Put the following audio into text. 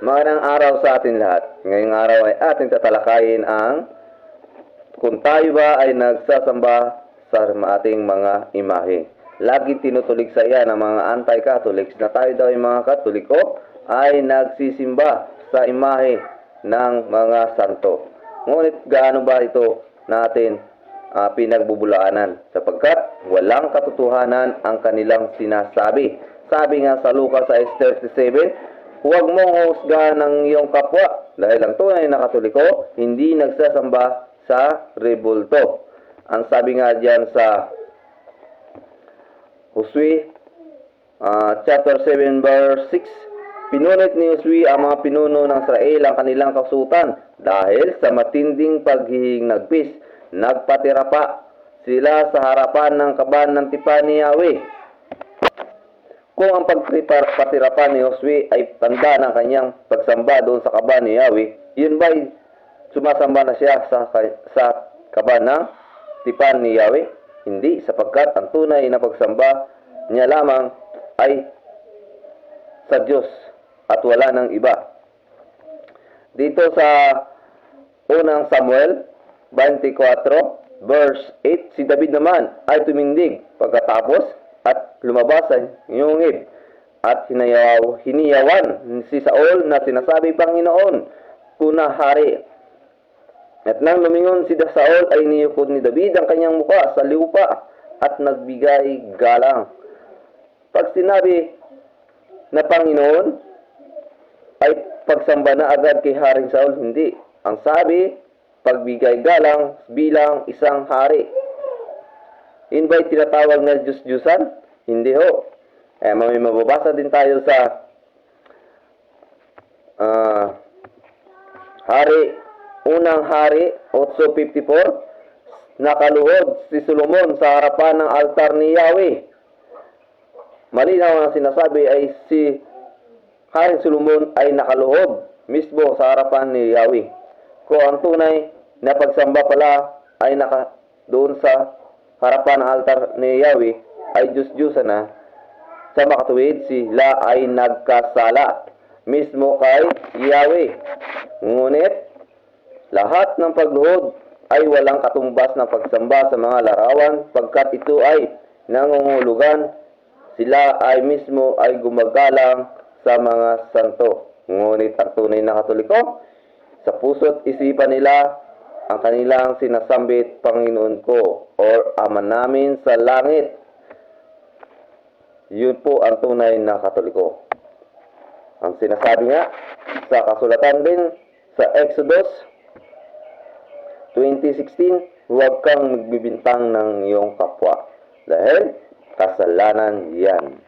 Magandang araw sa atin lahat. Ngayong araw ay ating tatalakayin ang kung tayo ba ay nagsasamba sa ating mga imahe. Lagi tinutulig sa iyan ng mga anti-Catholics na tayo daw yung mga Katoliko ay nagsisimba sa imahe ng mga santo. Ngunit gaano ba ito natin pinagbubulaanan? Sapagkat walang katotohanan ang kanilang sinasabi. Sabi nga sa Lucas 6:37, huwag mong husgahan ng iyong kapwa dahil ang tunay na Katoliko hindi nagsasamba sa rebulto. Ang sabi nga diyan sa Josue chapter 7 verse 6, pinunit ni Josue ang mga pinuno ng Israel ang kanilang kasutan dahil sa matinding paghihinagpis. Nagpatira pa sila sa harapan ng kaban ng tipan ni Yahweh. Kung ang pagpatirapan ni Josue ay tanda ng kanyang pagsamba doon sa kaban ni Yahweh, yun ba'y sumasamba na siya sa kaban ng tipan ni Yahweh? Hindi, sapagkat ang tunay na pagsamba niya lamang ay sa Diyos at wala ng iba. Dito sa unang Samuel 24 verse 8, si David naman ay tumindig pagkatapos at lumabas ang yungib at hiniyawan si Saul na sinasabi, Panginoon, kuna hari. At nang lumingon si Saul ay niyukod ni David ang kanyang mukha sa lupa at nagbigay galang. Pag sinabi na Panginoon ay pagsamba na agad kay Haring Saul, hindi. Ang sabi, pagbigay galang bilang isang hari. Yun ba'y tinatawag na Diyos-Diyusan? Hindi ho. May mababasa din tayo sa Unang Hari 8:54, nakaluhod si Solomon sa harapan ng altar ni Yahweh. Malinaw ang sinasabi ay si Haring Solomon ay nakaluhod mismo sa harapan ni Yahweh. Kung ang tunay na pagsamba pala ay doon sa harapan ng altar ni Yahweh ay Diyos-Diyusan na, sa makatuwid sila ay nagkasala mismo kay Yahweh. Ngunit lahat ng pagluhod ay walang katumbas ng pagsamba sa mga larawan, pagkat ito ay nangungulugan, sila ay mismo ay gumagalang sa mga santo. Ngunit ang tunay na Katoliko, sa puso't isipan nila ang kanilang sinasambit, Panginoon ko or Ama namin sa langit. Yun po ang tunay na Katoliko. Ang sinasabi nga sa kasulatan din sa Exodus 20:16, huwag kang magbibintang ng iyong kapwa dahil kasalanan yan.